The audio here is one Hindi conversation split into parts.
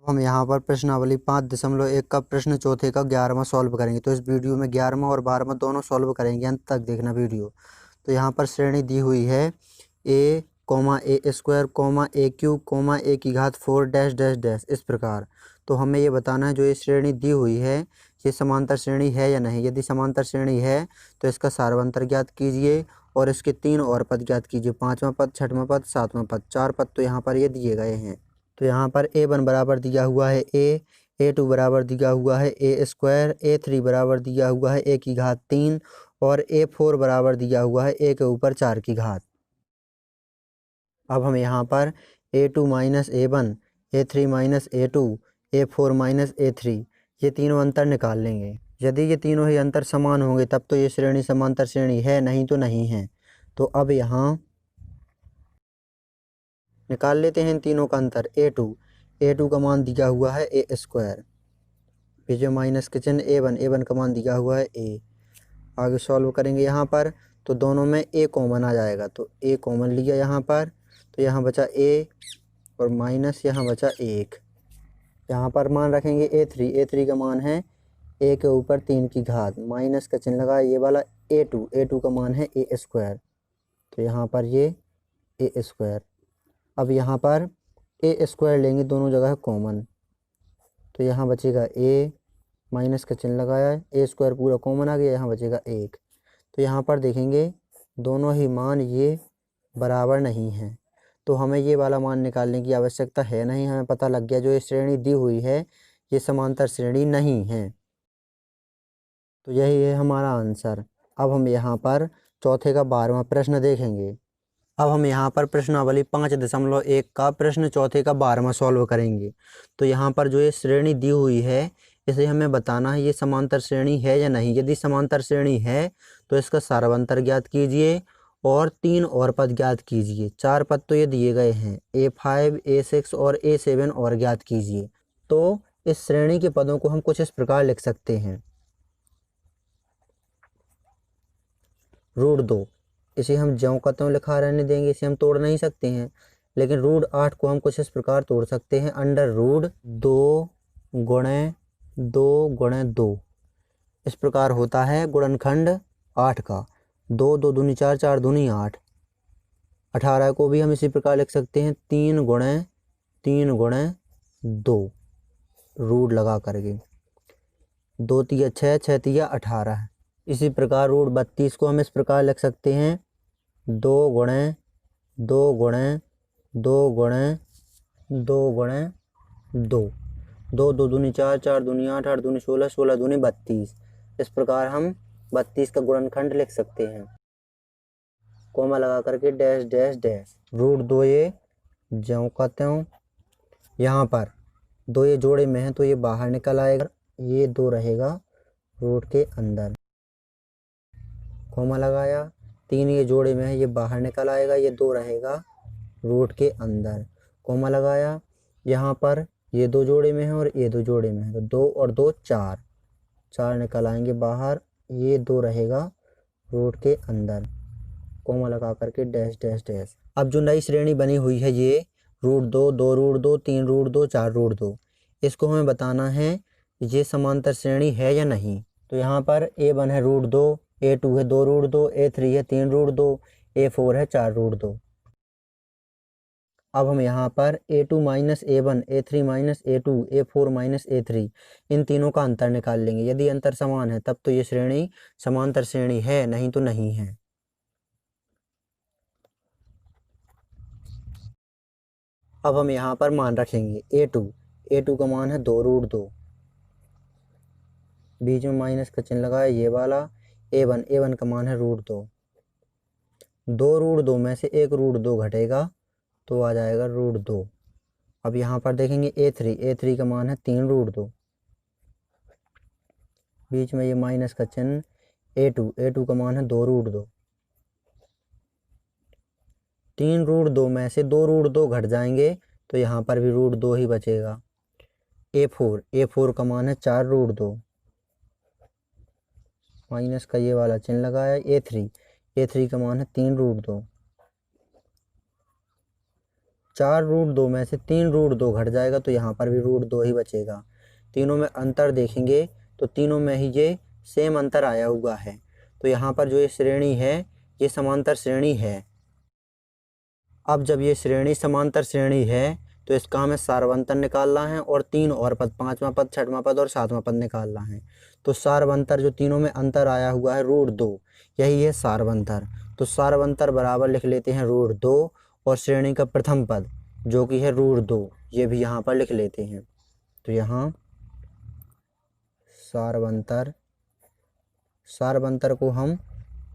हम यहाँ पर प्रश्नावली 5.1 का प्रश्न चौथे का 11वां सॉल्व करेंगे। तो इस वीडियो में 11वां और 12वां दोनों सॉल्व करेंगे, अंत तक देखना वीडियो। तो यहाँ पर श्रेणी दी हुई है ए कॉमा ए स्क्वायर कॉमा ए क्यूब कॉमा ए की घात 4 डैश डैश डैश इस प्रकार। तो हमें ये बताना है जो ये श्रेणी दी हुई है ये समांतर श्रेणी है या नहीं। यदि समांतर श्रेणी है तो इसका सार्वंतर ज्ञात कीजिए और इसके 3 और पद ज्ञात कीजिए, 5वां पद, 6वां पद, 7वां पद, 4 पद तो यहाँ पर ये दिए गए हैं। तो यहाँ पर A1 बराबर दिया हुआ है A2 बराबर दिया हुआ है ए स्क्वायर, A3 बराबर दिया हुआ है ए की घात 3 और A4 बराबर दिया हुआ है ए के ऊपर 4 की घात। अब हम यहाँ पर A2 minus A1, A3 minus A2, A4 minus A3 ये तीनों अंतर निकाल लेंगे। यदि ये तीनों ही अंतर समान होंगे तब तो ये श्रेणी समांतर श्रेणी है, नहीं तो नहीं है। तो अब यहाँ निकाल लेते हैं इन तीनों का अंतर। A2 का मान दिया हुआ है ए स्क्वायर, बीच में माइनस के चिन्ह A1 का मान दिया हुआ है ए। आगे सॉल्व करेंगे यहाँ पर तो दोनों में ए कॉमन आ जाएगा, तो ए कॉमन लिया यहाँ पर, तो यहाँ बचा ए और माइनस यहाँ बचा 1। यहाँ पर मान रखेंगे A3 का मान है ए के ऊपर 3 की घात, माइनस का चिन्ह लगा ये वाला A2 का मान है ए स्क्वायर, तो यहाँ पर ये ए स्क्वायर। अब यहाँ पर ए स्क्वायर लेंगे, दोनों जगह कॉमन, तो यहाँ बचेगा ए, माइनस का चिन्ह लगाया है, ए स्क्वायर पूरा कॉमन आ गया, यहाँ बचेगा 1। तो यहाँ पर देखेंगे दोनों ही मान ये बराबर नहीं हैं, तो हमें ये वाला मान निकालने की आवश्यकता है नहीं। हमें पता लग गया जो ये श्रेणी दी हुई है ये समांतर श्रेणी नहीं है, तो यही है हमारा आंसर। अब हम यहाँ पर चौथे का 12वां प्रश्न देखेंगे। अब हम यहाँ पर प्रश्नावली 5.1 का प्रश्न चौथे का 12वां सॉल्व करेंगे। तो यहाँ पर जो ये श्रेणी दी हुई है इसे हमें बताना है ये समांतर श्रेणी है या नहीं। यदि समांतर श्रेणी है तो इसका सार्वंतर ज्ञात कीजिए और 3 और पद ज्ञात कीजिए। 4 पद तो ये दिए गए हैं, A5, A6 और A7 और ज्ञात कीजिए। तो इस श्रेणी के पदों को हम कुछ इस प्रकार लिख सकते हैं। √2 इसे हम ज्यों का त्यों लिखा रहने देंगे, इसे हम तोड़ नहीं सकते हैं, लेकिन √8 को हम कुछ इस प्रकार तोड़ सकते हैं। √2 गुणे 2 गुणे 2 इस प्रकार होता है गुणनखंड 8 का। 2 2 दूनी 4, 4 दूनी 8। 18 को भी हम इसी प्रकार लिख सकते हैं 3 गुणे 2 रूट लगा करके। 2 तिया 6, 6 तिया 18। इसी प्रकार √32 को हम इस प्रकार लिख सकते हैं 2 गुणे 2 गुणे 2 गुणे 2 गुणे 2। 2 2 दूनी 4, 4 दूनी 8, 8 दूनी 16, 16 दूनी 32। इस प्रकार हम 32 का गुणनखंड लिख सकते हैं, कोमा लगा करके डैश डैश डैश। √2 ये ज्यों का त्यों, यहाँ पर 2 ये जोड़े में है तो ये बाहर निकल आएगा, ये 2 रहेगा रूट के अंदर, कोमा लगाया। 3 ये जोड़े में है ये बाहर निकल आएगा, ये 2 रहेगा रूट के अंदर, कोमा लगाया। यहाँ पर ये 2 जोड़े में है और ये 2 जोड़े में है, तो 2 और 2 4, 4 निकल आएंगे बाहर, ये 2 रहेगा रूट के अंदर, कोमा लगा करके डैश डैश डैश। अब जो नई श्रेणी बनी हुई है ये √2, 2 √2, 3 √2, 4 √2, इसको हमें बताना है ये समांतर श्रेणी है या नहीं। तो यहाँ पर A1 है √2, A2 है 2 √2, A3 है 3 √2, A4 है 4 √2। अब हम यहाँ पर A2 minus A1, A3 minus A2, A4 minus A3 इन तीनों का अंतर निकाल लेंगे। यदि अंतर समान है तब तो ये श्रेणी समांतर श्रेणी है, नहीं तो नहीं है। अब हम यहाँ पर मान रखेंगे A2 का मान है 2 √2, बीच में माइनस का चिन्ह लगाया ये वाला। A1 का मान है √2, 2 √2 में से 1 √2 घटेगा तो आ जाएगा √2। अब यहाँ पर देखेंगे A3 का मान है 3 √2, बीच में ये माइनस का चिन्ह। A2 का मान है 2 √2, 3 √2 में से 2 √2 घट जाएंगे तो यहाँ पर भी √2 ही बचेगा। A4 का मान है 4 √2, माइनस का ये वाला चिन्ह लगाया। A3 का मान है 3 √2, 4√2 में से 3√2 घट जाएगा तो यहाँ पर भी √2 ही बचेगा। तीनों में अंतर देखेंगे तो तीनों में ही ये सेम अंतर आया हुआ है। तो यहाँ पर जो ये श्रेणी है ये समांतर श्रेणी है। अब जब ये श्रेणी समांतर श्रेणी है तो इसका हमें सारवंतर निकालना है और 3 और पद, 5वां पद, 6वां पद और 7वां पद निकालना है। तो सारवंतर जो तीनों में अंतर आया हुआ है √2, यही है सारवंतर। तो सारवंतर बराबर लिख लेते हैं √2 और श्रेणी का प्रथम पद जो कि है √2, ये भी यहाँ पर लिख लेते हैं। तो यहाँ सारवंतर को हम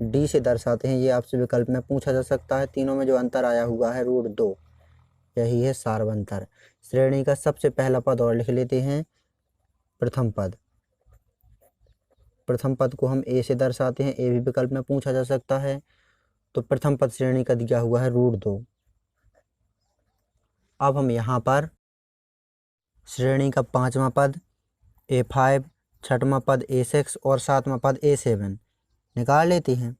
D से दर्शाते हैं। ये आपसे विकल्प में पूछा जा सकता है। तीनों में जो अंतर आया हुआ है √2, यही है सारवंतर। श्रेणी का सबसे पहला पद और लिख लेते हैं प्रथम पद। प्रथम पद को हम A से दर्शाते हैं, A भी विकल्प में पूछा जा सकता है। तो प्रथम पद श्रेणी का दिया हुआ है √2। अब हम यहाँ पर श्रेणी का 5वां पद A5, 6वां पद A6 और 7वां पद A7 निकाल लेते हैं।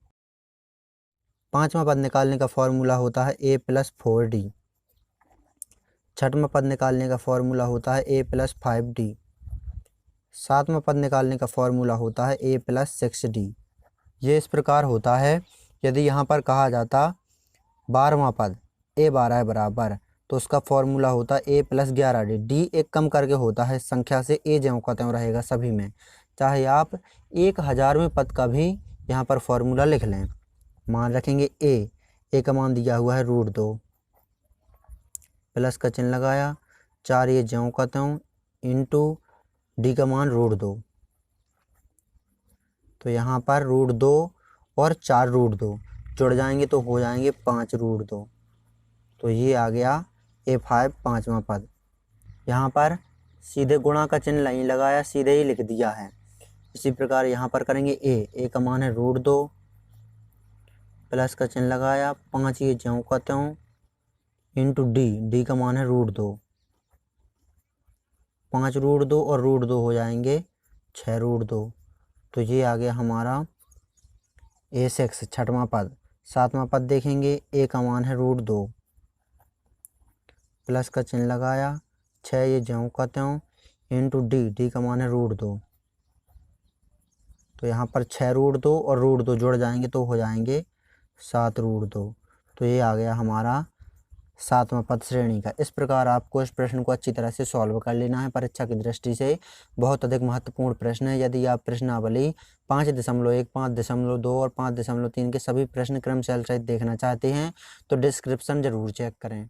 5वां पद निकालने का फॉर्मूला होता है A+4D। 6वां पद निकालने का फॉर्मूला होता है A+5D। 7वां पद निकालने का फॉर्मूला होता है A+6D। ये इस प्रकार होता है। यदि यहाँ पर कहा जाता 12वां पद A12 बराबर, तो उसका फॉर्मूला होता है A+11D। D एक कम करके होता है संख्या से, A ज्यों का त्यों रहेगा सभी में। चाहे आप 1000वें पद का भी यहाँ पर फॉर्मूला लिख लें। मान रखेंगे A का मान दिया हुआ है √2, प्लस का चिन्ह लगाया, 4 ये ज्यों का त्यों इंटू D का मान √2। तो यहाँ पर √2 और 4√2 जुड़ जाएंगे तो हो जाएंगे 5√2। तो ये आ गया A5 5वां पद। यहाँ पर सीधे गुणा का चिन्ह नहीं लगाया, सीधे ही लिख दिया है। इसी प्रकार यहाँ पर करेंगे A का मान है √2, प्लस का चिन्ह लगाया, 5 ये ज्यों का त्यों इंटू D का मान है √2। 5√2 और √2 हो जाएंगे 6√2। तो ये आ गया हमारा A6 6वां पद। 7वां पद देखेंगे, A का मान है √2, प्लस का चिन्ह लगाया, 6 ये ज्यों का त्यों इंटू D का मान है √2। तो यहाँ पर 6√2 और √2 जुड़ जाएंगे तो हो जाएंगे 7√2। तो ये आ गया हमारा 7वां पद श्रेणी का। इस प्रकार आपको इस प्रश्न को अच्छी तरह से सॉल्व कर लेना है। परीक्षा की दृष्टि से बहुत अधिक महत्वपूर्ण प्रश्न है। यदि आप प्रश्नावली 5.1, 5.2 और 5.3 के सभी प्रश्न क्रम सहित देखना चाहते हैं तो डिस्क्रिप्शन जरूर चेक करें।